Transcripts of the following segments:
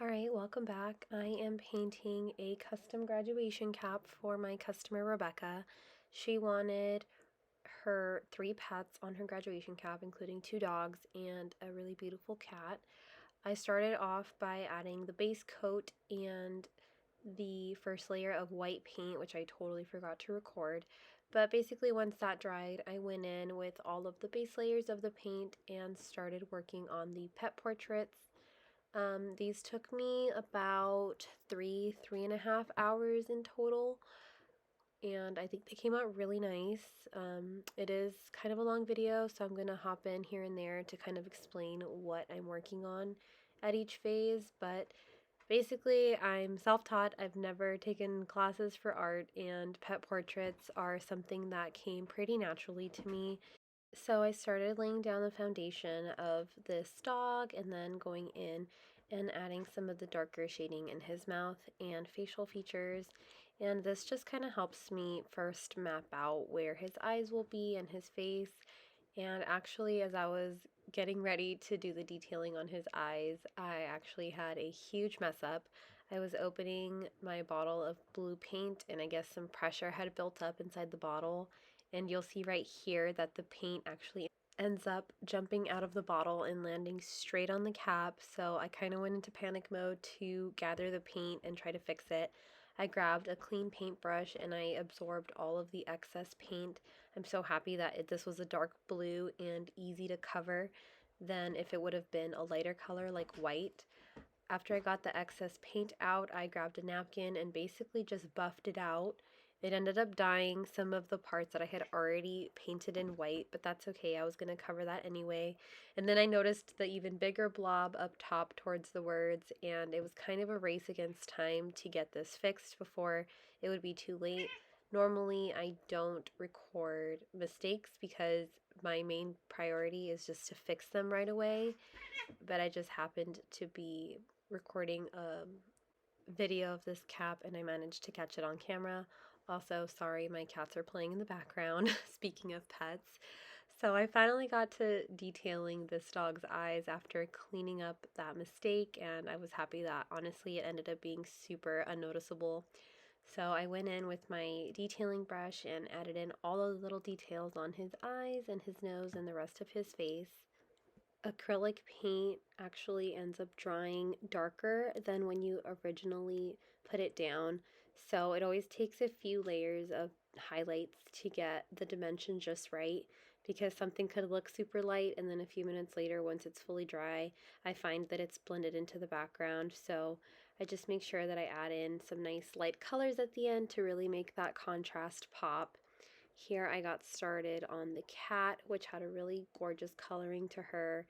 Alright, welcome back. I am painting a custom graduation cap for my customer Rebecca. She wanted her 3 pets on her graduation cap, including 2 dogs and a really beautiful cat. I started off by adding the base coat and the first layer of white paint, which I totally forgot to record. But basically once that dried, I went in with all of the base layers of the paint and started working on the pet portraits. These took me about 3.5 hours in total, and I think they came out really nice. It is kind of a long video, so I'm going to hop in here and there to kind of explain what I'm working on at each phase, but basically I'm self-taught. I've never taken classes for art, and pet portraits are something that came pretty naturally to me. So I started laying down the foundation of this dog and then going in and adding some of the darker shading in his mouth and facial features. And this just kind of helps me first map out where his eyes will be and his face. And actually, as I was getting ready to do the detailing on his eyes, I actually had a huge mess up. I was opening my bottle of blue paint, and I guess some pressure had built up inside the bottle, and you'll see right here that the paint actually ends up jumping out of the bottle and landing straight on the cap. So I kind of went into panic mode to gather the paint and try to fix it. I grabbed a clean paintbrush and I absorbed all of the excess paint. I'm so happy that this was a dark blue and easy to cover than if it would have been a lighter color like white. After I got the excess paint out, I grabbed a napkin and basically just buffed it out. It ended up dyeing some of the parts that I had already painted in white, but that's okay. I was going to cover that anyway. And then I noticed the even bigger blob up top towards the words, and it was kind of a race against time to get this fixed before it would be too late. Normally, I don't record mistakes because my main priority is just to fix them right away, but I just happened to be recording a video of this cap and I managed to catch it on camera. Also, sorry, my cats are playing in the background, speaking of pets. So I finally got to detailing this dog's eyes after cleaning up that mistake, and I was happy that honestly it ended up being super unnoticeable. So I went in with my detailing brush and added in all of the little details on his eyes and his nose and the rest of his face. Acrylic paint actually ends up drying darker than when you originally put it down. So it always takes a few layers of highlights to get the dimension just right, because something could look super light and then a few minutes later, once it's fully dry, I find that it's blended into the background. So I just make sure that I add in some nice light colors at the end to really make that contrast pop. Here I got started on the cat, which had a really gorgeous coloring to her,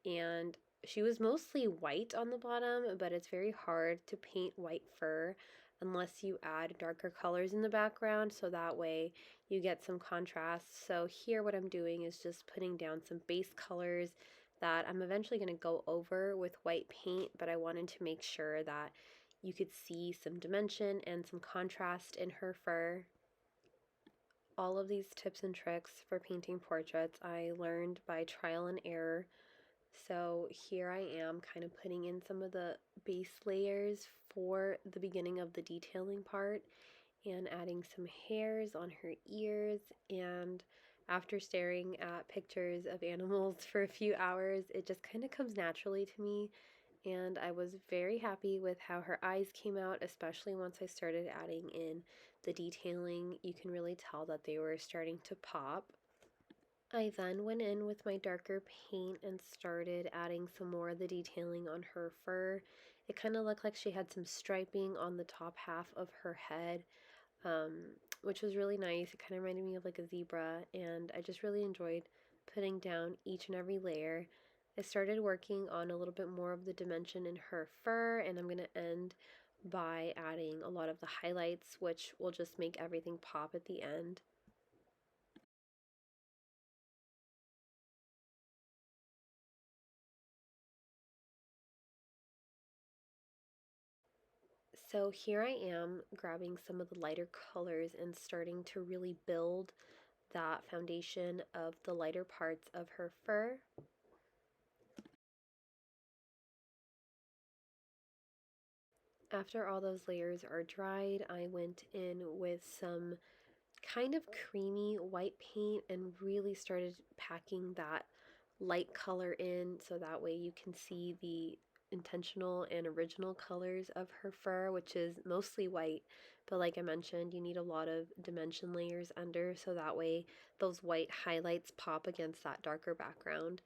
and she was mostly white on the bottom, but it's very hard to paint white fur unless you add darker colors in the background, so that way you get some contrast. So here what I'm doing is just putting down some base colors that I'm eventually going to go over with white paint, but I wanted to make sure that you could see some dimension and some contrast in her fur. All of these tips and tricks for painting portraits I learned by trial and error. So here I am kind of putting in some of the base layers for the beginning of the detailing part and adding some hairs on her ears. And after staring at pictures of animals for a few hours, it just kind of comes naturally to me. And I was very happy with how her eyes came out, especially once I started adding in the detailing. You can really tell that they were starting to pop. I then went in with my darker paint and started adding some more of the detailing on her fur. It kind of looked like she had some striping on the top half of her head, which was really nice. It kind of reminded me of like a zebra, and I just really enjoyed putting down each and every layer. I started working on a little bit more of the dimension in her fur, and I'm going to end by adding a lot of the highlights, which will just make everything pop at the end. So here I am grabbing some of the lighter colors and starting to really build that foundation of the lighter parts of her fur. After all those layers are dried, I went in with some kind of creamy white paint and really started packing that light color in so that way you can see the intentional and original colors of her fur, which is mostly white. But like I mentioned, you need a lot of dimension layers under so that way those white highlights pop against that darker background.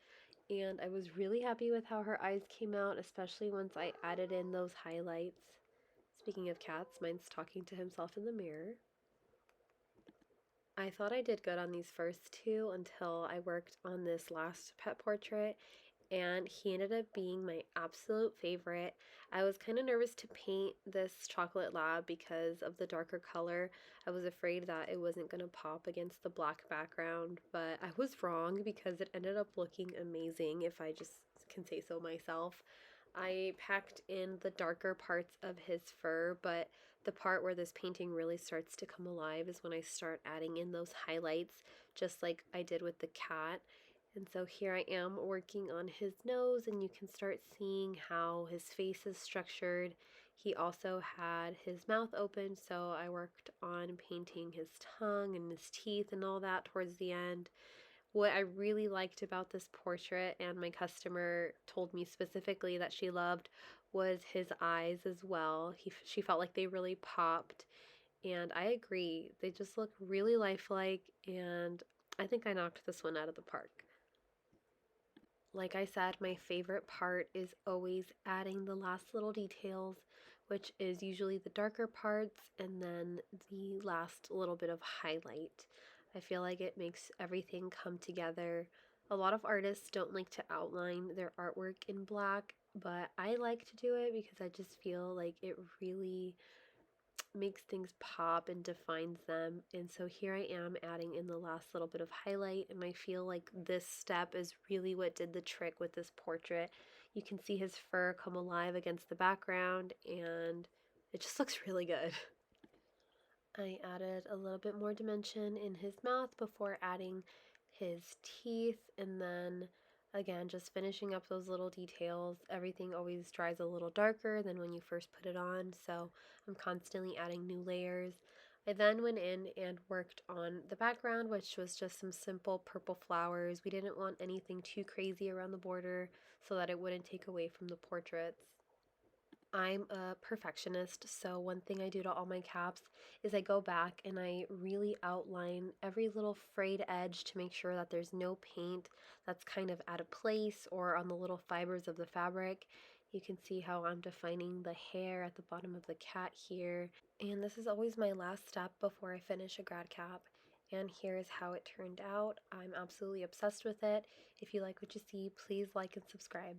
And I was really happy with how her eyes came out, especially once I added in those highlights. Speaking of cats, mine's talking to himself in the mirror. I thought I did good on these first two until I worked on this last pet portrait, and he ended up being my absolute favorite. I was kind of nervous to paint this chocolate lab because of the darker color. I was afraid that it wasn't going to pop against the black background, but I was wrong because it ended up looking amazing, if I just can say so myself. I packed in the darker parts of his fur, but the part where this painting really starts to come alive is when I start adding in those highlights, just like I did with the cat. And so here I am working on his nose, and you can start seeing how his face is structured. He also had his mouth open, so I worked on painting his tongue and his teeth and all that towards the end. What I really liked about this portrait, and my customer told me specifically that she loved, was his eyes as well. She felt like they really popped, and I agree. They just look really lifelike, and I think I knocked this one out of the park. Like I said, my favorite part is always adding the last little details, which is usually the darker parts and then the last little bit of highlight. I feel like it makes everything come together. A lot of artists don't like to outline their artwork in black, but I like to do it because I just feel like it really makes things pop and defines them. And so here I am adding in the last little bit of highlight, and I feel like this step is really what did the trick with this portrait. You can see his fur come alive against the background, and it just looks really good. I added a little bit more dimension in his mouth before adding his teeth, and then again just finishing up those little details. Everything always dries a little darker than when you first put it on, so I'm constantly adding new layers. I then went in and worked on the background, which was just some simple purple flowers. We didn't want anything too crazy around the border so that it wouldn't take away from the portraits. I'm a perfectionist, so one thing I do to all my caps is I go back and I really outline every little frayed edge to make sure that there's no paint that's kind of out of place or on the little fibers of the fabric. You can see how I'm defining the hair at the bottom of the cat here. And this is always my last step before I finish a grad cap. And here is how it turned out. I'm absolutely obsessed with it. If you like what you see, please like and subscribe.